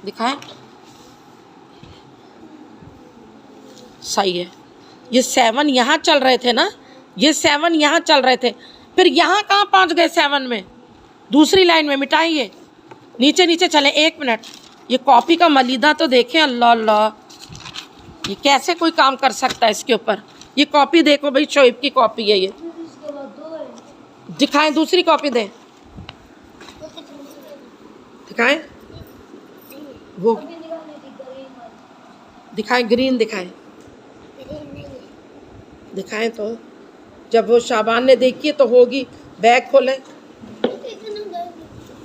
दिखाएं, सही है। ये 7 यहाँ चल रहे थे ना, ये 7 यहाँ चल रहे थे, फिर यहाँ कहाँ पहुँच गए 7 में? दूसरी लाइन में मिटाइए, नीचे नीचे चलें। 1 मिनट, ये कॉपी का मलीदा तो देखें। अल्लाह अल्लाह, ये कैसे कोई काम कर सकता है इसके ऊपर? ये कॉपी देखो भाई, शोएब की कॉपी है ये। दिखाएं, दूसरी कॉपी दें, दिखाएं, वो दिखाएं, ग्रीन दिखाएं, दिखाएं तो। जब वो शाबान ने देखी है तो होगी। बैग खोलें,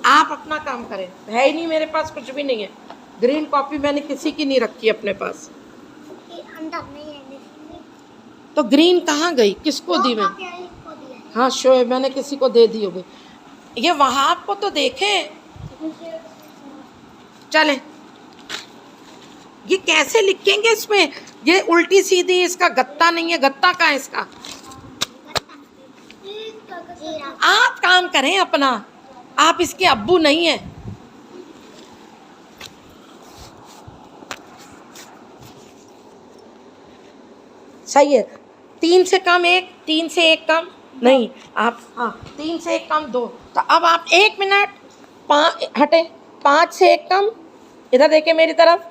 आप अपना काम करें। है ही नहीं मेरे पास, कुछ भी नहीं है। ग्रीन कॉपी मैंने किसी की नहीं रखी अपने पास। तो ग्रीन कहाँ गई, किसको दी मैं? हाँ शोएब, मैंने किसी को दे दी होगी। ये वहाँ आपको तो देखें। चलें, ये कैसे लिखेंगे इसमें? ये उल्टी सीधी, इसका गत्ता नहीं है। गत्ता कहाँ है इसका? आप काम करें अपना, आप इसके अब्बू नहीं है। सही है। 3 से कम 1, 3 से 1 कम नहीं, आप हाँ 3 से 1 कम 2। तो अब आप 1 मिनट, 5 हटे, 5 से 1 कम, इधर देखें मेरी तरफ,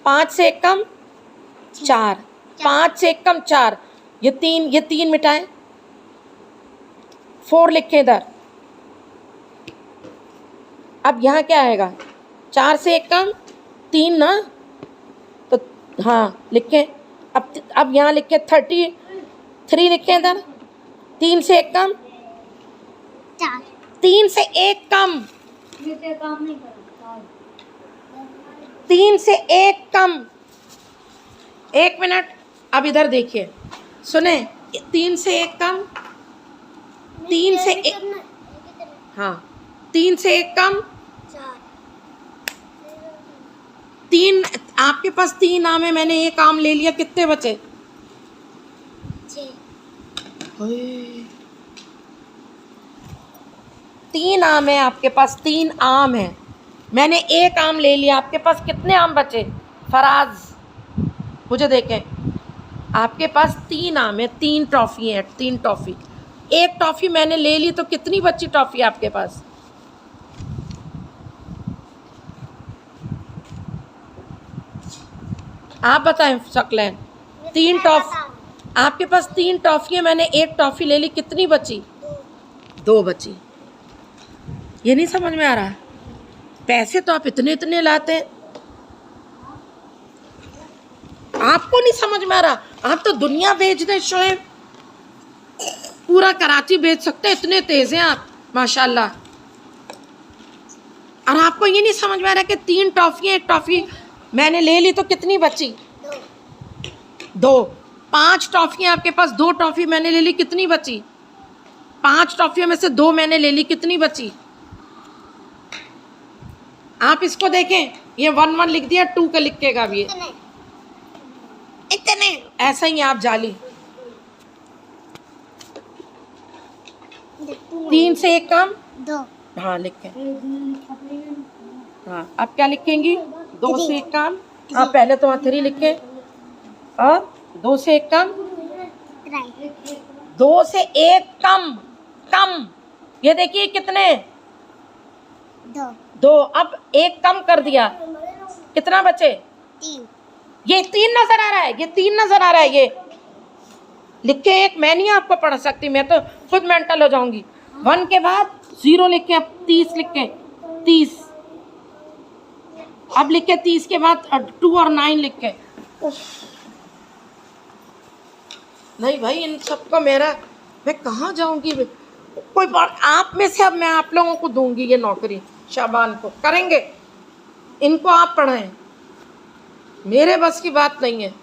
5 से 1 कम 4, 5 से 1 कम 4, ये 3 मिटाएं, 4 लिखें इधर। अब यहाँ क्या आएगा? 4 से 1 कम 3 ना, तो हाँ लिखें। अब यहाँ लिखे 33 लिखें इधर। 3 से 1 कम 4, 3 से 1 कम, 3 से 1 कम। 1 मिनट, अब इधर देखिए, सुने, 3 से 1 कम, 3 से 1, हाँ 3 से 1 कम 3। आपके पास 3 आम है, मैंने 1 आम ले लिया, कितने बचे? 3 आम है आपके पास, 3 आम है, मैंने 1 आम ले लिया, आपके पास कितने आम बचे? फराज मुझे देखें, आपके पास 3 आम है, 3 टॉफ़ी है, 3 टॉफ़ी। 1 टॉफ़ी मैंने ले ली, तो कितनी बची टॉफ़ी आपके पास? आप बताएं शक्लें। 3 टॉफ़ी आपके पास, 3 टॉफ़ी है, मैंने 1 टॉफ़ी ले ली, कितनी बची? 2 बची। ये नहीं समझ में आ रहा? पैसे तो आप इतने इतने लाते हैं, आपको नहीं समझ में आ रहा? आप तो दुनिया बेच दें शोएब, पूरा कराची बेच सकते हैं, इतने तेज हैं आप माशाल्लाह। और आपको ये नहीं समझ में आ रहा कि 3 टॉफ़ी है, 1 टॉफ़ी मैंने ले ली, तो कितनी बची? 2। 5 टॉफ़ियाँ आपके पास, 2 टॉफ़ी मैंने ले ली, कितनी बची? 5 टॉफ़ियों में से 2 मैंने ले ली, कितनी बची? आप इसको देखें, ये 1 लिख दिया, 2 का लिखेगा अब ये इतने, ऐसा ही आप जाली। 3 से 1 कम 2, हाँ लिखें। हाँ अब क्या लिखेंगी? 2 से 1 कम, हाँ पहले तो 3 लिखें, और 2 से 1 कम, 2 से 1 कम, कम, ये देखिए कितने? 2। अब 1 कम कर दिया, कितना बचे? 3। ये 3 नजर आ रहा है, ये 3 नजर आ रहा है, ये लिखे 1, मैं नहीं आपको पढ़ सकती, मैं तो खुद मेंटल हो जाऊंगी। 1 के बाद 0 लिखे, अब 30 लिखे, 30। अब लिखे 30 के बाद 2 और 9 लिखे। नहीं भाई, इन सबको मेरा, मैं कहाँ जाऊंगी? कोई बात, आप में से अब मैं आप लोगों को दूंगी ये नौकरी, शाबान को करेंगे, इनको आप पढ़ाएं, मेरे बस की बात नहीं है।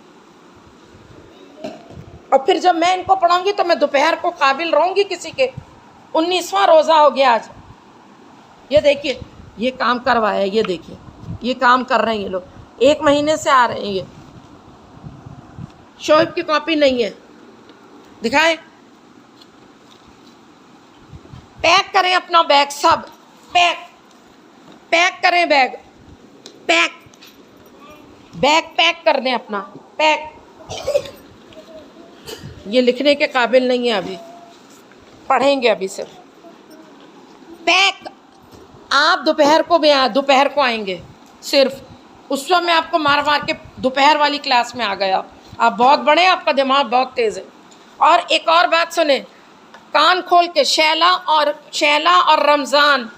और फिर जब मैं इनको पढ़ाऊंगी तो मैं दोपहर को काबिल रहूंगी किसी के। 19वां रोज़ा हो गया आज। ये देखिए, ये काम करवाया, ये देखिए, ये काम कर रहे हैं ये लोग, 1 महीने से आ रहे हैं। ये शोएब की कॉपी नहीं है, दिखाएं। पैक करें अपना बैग, सब पैक करें बैग, पैक। बैग पैक कर दें अपना, पैक। ये लिखने के काबिल नहीं है अभी, पढ़ेंगे अभी सिर्फ। पैक। आप दोपहर को आएंगे सिर्फ, उस वक्त मैं आपको मार मार के दोपहर वाली क्लास में आ गया। आप बहुत बड़े हैं, आपका दिमाग बहुत तेज़ है। और एक और बात सुने, कान खोल के, शैला और रमज़ान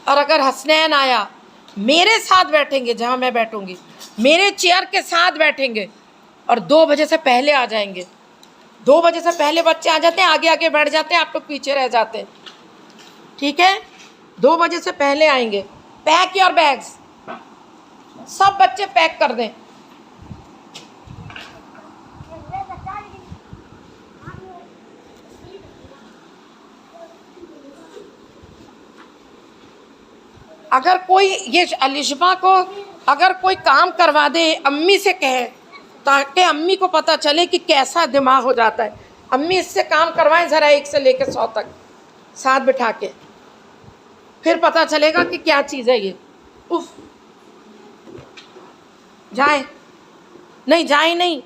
और अगर हसनैन आया, मेरे साथ बैठेंगे जहाँ मैं बैठूंगी, मेरे चेयर के साथ बैठेंगे और 2 बजे से पहले आ जाएंगे। 2 बजे से पहले बच्चे आ जाते हैं, आगे आगे बैठ जाते हैं, आप लोग पीछे रह जाते हैं, ठीक है? 2 बजे से पहले आएंगे। पैक योर बैग्स, सब बच्चे पैक कर दें। अगर कोई ये अलिशबा को अगर कोई काम करवा दे, अम्मी से कहे, ताकि अम्मी को पता चले कि कैसा दिमाग हो जाता है। अम्मी इससे काम करवाएं ज़रा 1 से लेकर 100 तक साथ बिठा के, फिर पता चलेगा कि क्या चीज़ है ये। उफ, जाए नहीं,